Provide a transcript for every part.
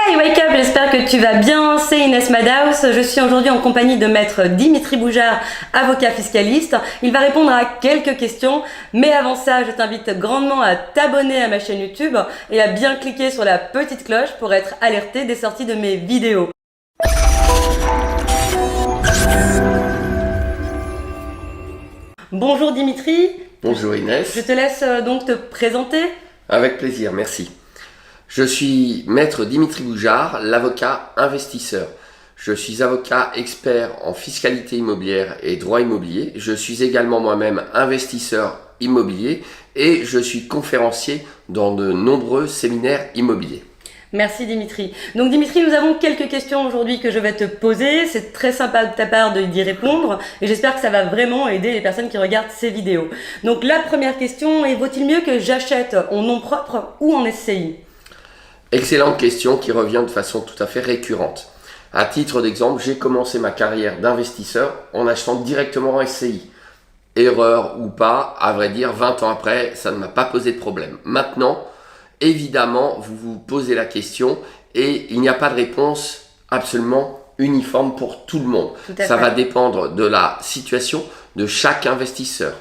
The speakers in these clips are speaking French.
Hey, wake up, j'espère que tu vas bien, c'est Inès Madaus. Je suis aujourd'hui en compagnie de maître Dimitri Boujard, avocat fiscaliste. Il va répondre à quelques questions, mais avant ça, je t'invite grandement à t'abonner à ma chaîne YouTube et à bien cliquer sur la petite cloche pour être alerté des sorties de mes vidéos. Bonjour Dimitri. Bonjour Inès. Je te laisse donc te présenter. Avec plaisir, merci. Je suis maître Dimitri Boujard, l'avocat investisseur. Je suis avocat expert en fiscalité immobilière et droit immobilier. Je suis également moi-même investisseur immobilier et je suis conférencier dans de nombreux séminaires immobiliers. Merci Dimitri. Donc Dimitri, nous avons quelques questions aujourd'hui que je vais te poser. C'est très sympa de ta part d'y répondre et j'espère que ça va vraiment aider les personnes qui regardent ces vidéos. Donc la première question est: vaut-il mieux que j'achète en nom propre ou en SCI? Excellente question qui revient de façon tout à fait récurrente. À titre d'exemple, j'ai commencé ma carrière d'investisseur en achetant directement en SCI. Erreur ou pas, à vrai dire, 20 ans après, ça ne m'a pas posé de problème. Maintenant, évidemment, vous vous posez la question et il n'y a pas de réponse absolument uniforme pour tout le monde. Ça va dépendre de la situation de chaque investisseur.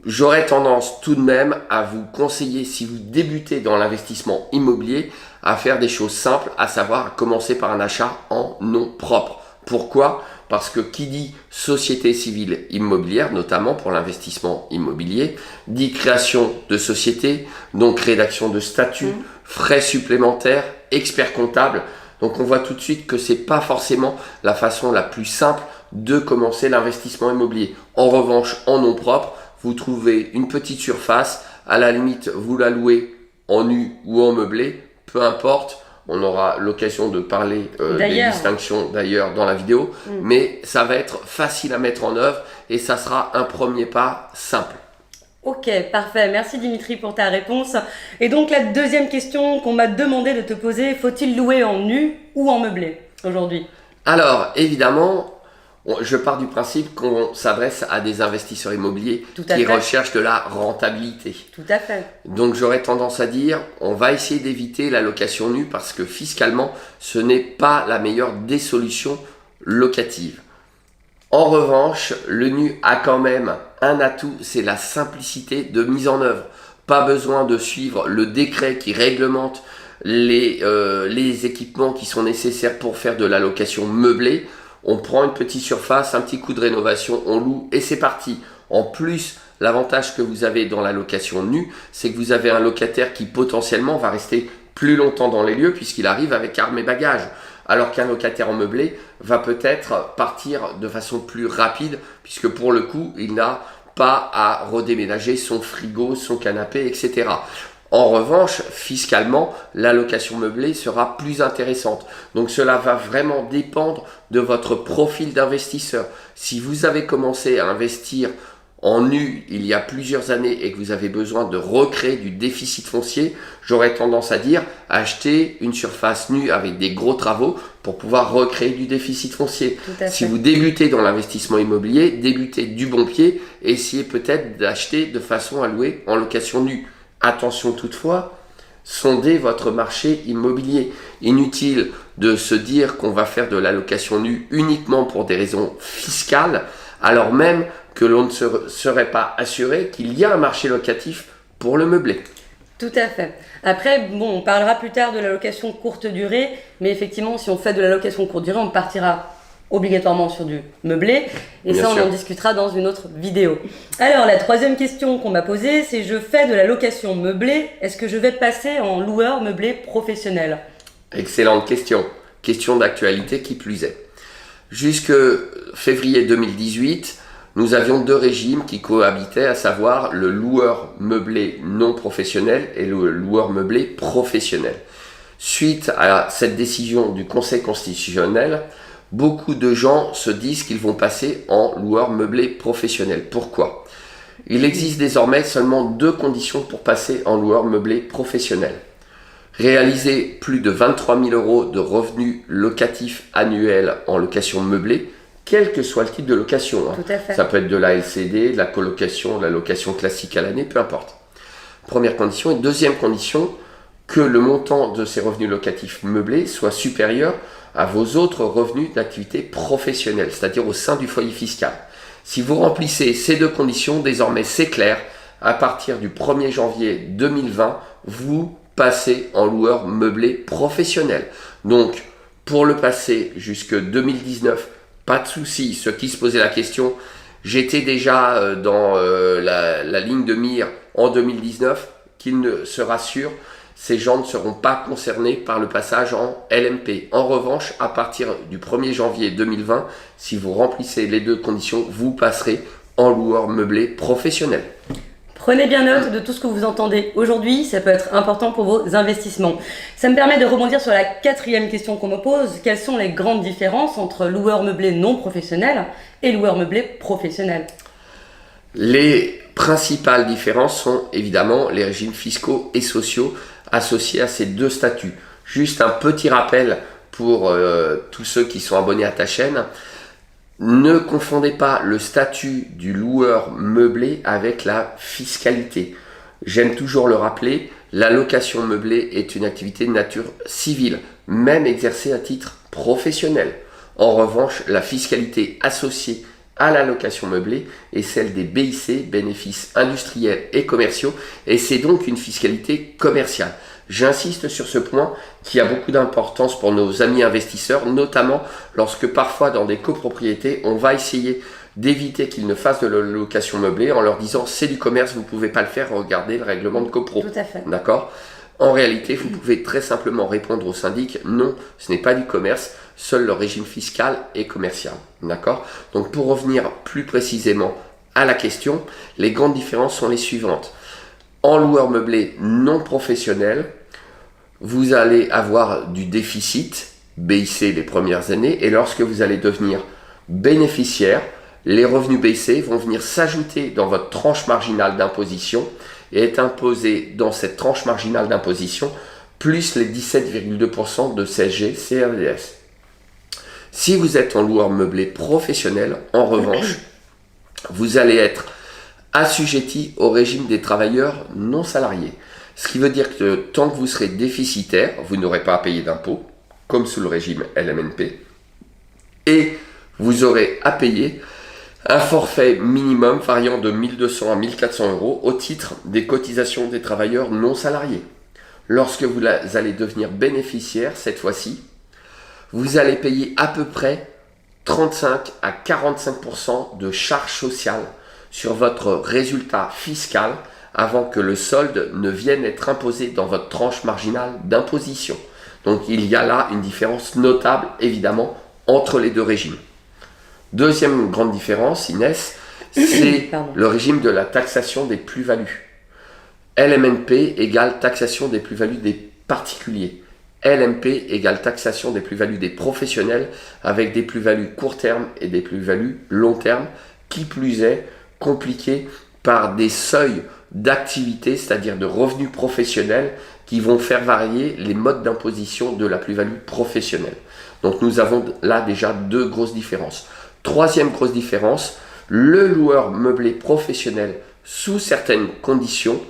J'aurais tendance tout de même à vous conseiller, si vous débutez dans l'investissement immobilier, à faire des choses simples, à savoir commencer par un achat en nom propre. Pourquoi ? Parce que qui dit société civile immobilière, notamment pour l'investissement immobilier, dit création de société, donc rédaction de statut, frais supplémentaires, expert comptable. Donc on voit tout de suite que c'est pas forcément la façon la plus simple de commencer l'investissement immobilier. En revanche, en nom propre, vous trouvez une petite surface, à la limite vous la louez en nu ou en meublé, peu importe. On aura l'occasion de parler des distinctions d'ailleurs dans la vidéo, mais ça va être facile à mettre en œuvre et ça sera un premier pas simple. Ok, parfait. Merci Dimitri pour ta réponse. Et donc la deuxième question qu'on m'a demandé de te poser: faut-il louer en nu ou en meublé aujourd'hui? Alors évidemment, je pars du principe qu'on s'adresse à des investisseurs immobiliers qui recherchent de la rentabilité. Tout à fait. Donc j'aurais tendance à dire, on va essayer d'éviter la location nue parce que fiscalement, ce n'est pas la meilleure des solutions locatives. En revanche, le nu a quand même un atout, c'est la simplicité de mise en œuvre. Pas besoin de suivre le décret qui réglemente les équipements qui sont nécessaires pour faire de la location meublée. On prend une petite surface, un petit coup de rénovation, on loue et c'est parti. En plus, l'avantage que vous avez dans la location nue, c'est que vous avez un locataire qui potentiellement va rester plus longtemps dans les lieux puisqu'il arrive avec armes et bagages. Alors qu'un locataire en meublé va peut-être partir de façon plus rapide puisque pour le coup, il n'a pas à redéménager son frigo, son canapé, etc. En revanche, fiscalement, la location meublée sera plus intéressante. Donc cela va vraiment dépendre de votre profil d'investisseur. Si vous avez commencé à investir en nu il y a plusieurs années et que vous avez besoin de recréer du déficit foncier, j'aurais tendance à dire acheter une surface nue avec des gros travaux pour pouvoir recréer du déficit foncier. Si vous débutez dans l'investissement immobilier, débutez du bon pied et essayez peut-être d'acheter de façon à louer en location nue. Attention toutefois, sondez votre marché immobilier. Inutile de se dire qu'on va faire de la location nue uniquement pour des raisons fiscales, alors même que l'on ne serait pas assuré qu'il y a un marché locatif pour le meublé. Tout à fait. Après, on parlera plus tard de la location courte durée, mais effectivement, si on fait de la location courte durée, on partira obligatoirement sur du meublé et bien ça sûr. On en discutera dans une autre vidéo. Alors la troisième question qu'on m'a posée, c'est: je fais de la location meublée, est-ce que je vais passer en loueur meublé professionnel? Excellente question, question d'actualité qui plus est. Jusque février 2018, nous avions deux régimes qui cohabitaient, à savoir le loueur meublé non professionnel et le loueur meublé professionnel. Suite à cette décision du Conseil constitutionnel, beaucoup de gens se disent qu'ils vont passer en loueur meublé professionnel. Pourquoi ? Il existe désormais seulement deux conditions pour passer en loueur meublé professionnel. Réaliser plus de 23 000 € de revenus locatifs annuels en location meublée, quel que soit le type de location. Tout à fait. Ça peut être de la LCD, de la colocation, de la location classique à l'année, peu importe. Première condition. Et deuxième condition, que le montant de ces revenus locatifs meublés soit supérieur à vos autres revenus d'activité professionnelle, c'est-à-dire au sein du foyer fiscal. Si vous remplissez ces deux conditions, désormais c'est clair, à partir du 1er janvier 2020, vous passez en loueur meublé professionnel. Donc, pour le passer jusque 2019, pas de souci. Ceux qui se posaient la question, j'étais déjà dans la ligne de mire en 2019, qu'ils ne se rassurent, ces gens ne seront pas concernés par le passage en LMP. En revanche, à partir du 1er janvier 2020, si vous remplissez les deux conditions, vous passerez en loueur meublé professionnel. Prenez bien note de tout ce que vous entendez aujourd'hui, ça peut être important pour vos investissements. Ça me permet de rebondir sur la 4e question qu'on me pose. Quelles sont les grandes différences entre loueur meublé non professionnel et loueur meublé professionnel? Les principales différences sont évidemment les régimes fiscaux et sociaux associés à ces deux statuts. Juste un petit rappel pour tous ceux qui sont abonnés à ta chaîne. Ne confondez pas le statut du loueur meublé avec la fiscalité. J'aime toujours le rappeler, la location meublée est une activité de nature civile, même exercée à titre professionnel. En revanche, la fiscalité associée à la location meublée est celle des BIC, bénéfices industriels et commerciaux, et c'est donc une fiscalité commerciale. J'insiste sur ce point qui a beaucoup d'importance pour nos amis investisseurs, notamment lorsque parfois dans des copropriétés, on va essayer d'éviter qu'ils ne fassent de la location meublée en leur disant c'est du commerce, vous ne pouvez pas le faire, regardez le règlement de copro. Tout à fait. D'accord ? En réalité, vous pouvez très simplement répondre au syndic non, ce n'est pas du commerce, seul le régime fiscal est commercial. D'accord ? Donc pour revenir plus précisément à la question, les grandes différences sont les suivantes. En loueur meublé non professionnel, vous allez avoir du déficit, BIC les premières années, et lorsque vous allez devenir bénéficiaire, les revenus BIC vont venir s'ajouter dans votre tranche marginale d'imposition et être imposés dans cette tranche marginale d'imposition, plus les 17,2% de CSG, CRDS. Si vous êtes en loueur meublé professionnel, en revanche, vous allez être assujetti au régime des travailleurs non salariés. Ce qui veut dire que tant que vous serez déficitaire, vous n'aurez pas à payer d'impôts, comme sous le régime LMNP, et vous aurez à payer un forfait minimum variant de 1 200 à 1 400 euros au titre des cotisations des travailleurs non salariés. Lorsque vous allez devenir bénéficiaire, cette fois-ci, vous allez payer à peu près 35 à 45% de charges sociales sur votre résultat fiscal avant que le solde ne vienne être imposé dans votre tranche marginale d'imposition. Donc il y a là une différence notable évidemment entre les deux régimes. Deuxième grande différence, Inès, c'est le régime de la taxation des plus-values. LMNP égale taxation des plus-values des particuliers. LMP égale taxation des plus-values des professionnels avec des plus-values court terme et des plus-values long terme, qui plus est compliquées par des seuils d'activité, c'est-à-dire de revenus professionnels qui vont faire varier les modes d'imposition de la plus-value professionnelle. Donc nous avons là déjà deux grosses différences. Troisième grosse différence, le loueur meublé professionnel sous certaines conditions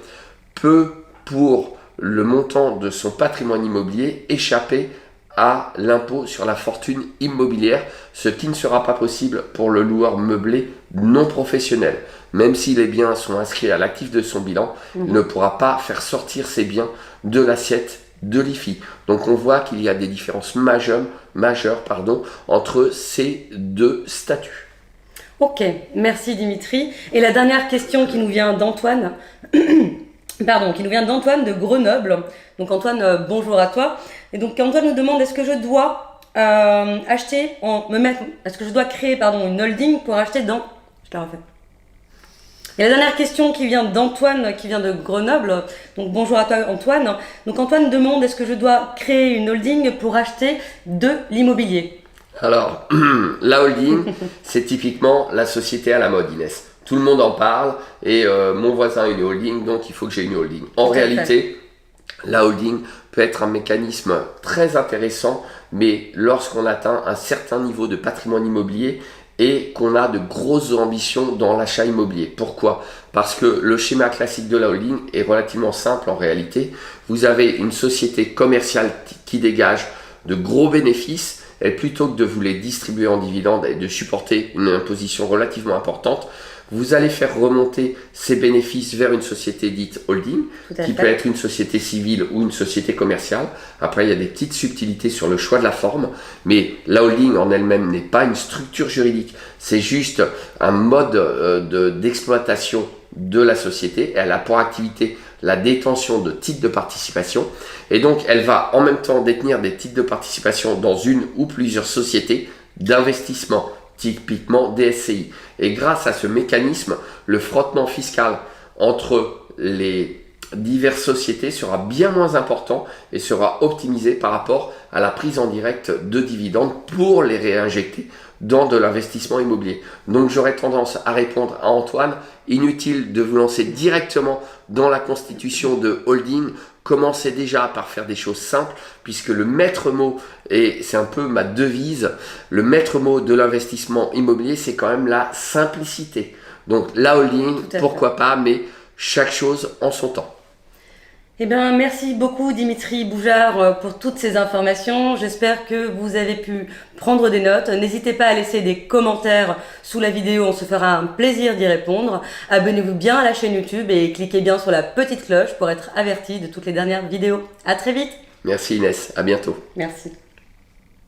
peut, pour le montant de son patrimoine immobilier, échapper à l'impôt sur la fortune immobilière, ce qui ne sera pas possible pour le loueur meublé non professionnel. Même si les biens sont inscrits à l'actif de son bilan, il ne pourra pas faire sortir ses biens de l'assiette de l'IFI. Donc on voit qu'il y a des différences majeures entre ces deux statuts. Ok, merci Dimitri. Et la dernière question qui nous vient d'Antoine, de Grenoble. Donc Antoine, bonjour à toi. Et donc Antoine nous demande est-ce que je dois créer une holding pour acheter dans... Je te refais. Et la dernière question qui vient d'Antoine, qui vient de Grenoble. Donc bonjour à toi Antoine. Donc Antoine demande est-ce que je dois créer une holding pour acheter de l'immobilier? Alors, la holding, c'est typiquement la société à la mode, Inès. Tout le monde en parle et mon voisin a une holding, donc il faut que j'ai une holding. En réalité, la holding peut être un mécanisme très intéressant, mais lorsqu'on atteint un certain niveau de patrimoine immobilier et qu'on a de grosses ambitions dans l'achat immobilier. Pourquoi? Parce que le schéma classique de la holding est relativement simple en réalité. Vous avez une société commerciale qui dégage de gros bénéfices, et plutôt que de vous les distribuer en dividendes et de supporter une imposition relativement importante, vous allez faire remonter ces bénéfices vers une société dite holding, qui peut être une société civile ou une société commerciale. Après, il y a des petites subtilités sur le choix de la forme, mais la holding en elle-même n'est pas une structure juridique, c'est juste un mode d'exploitation de la société. Elle a pour activité la détention de titres de participation, et donc elle va en même temps détenir des titres de participation dans une ou plusieurs sociétés d'investissement, typiquement des SCI. Et grâce à ce mécanisme, le frottement fiscal entre les diverses sociétés sera bien moins important et sera optimisé par rapport à la prise en direct de dividendes pour les réinjecter dans de l'investissement immobilier. Donc j'aurais tendance à répondre à Antoine, inutile de vous lancer directement dans la constitution de holding. Commencez déjà par faire des choses simples, puisque le maître mot, et c'est un peu ma devise, le maître mot de l'investissement immobilier, c'est quand même la simplicité. Donc la holding, pourquoi pas, mais chaque chose en son temps. Eh bien, merci beaucoup Dimitri Boujard pour toutes ces informations. J'espère que vous avez pu prendre des notes. N'hésitez pas à laisser des commentaires sous la vidéo, on se fera un plaisir d'y répondre. Abonnez-vous bien à la chaîne YouTube et cliquez bien sur la petite cloche pour être averti de toutes les dernières vidéos. À très vite. Merci Inès, à bientôt. Merci.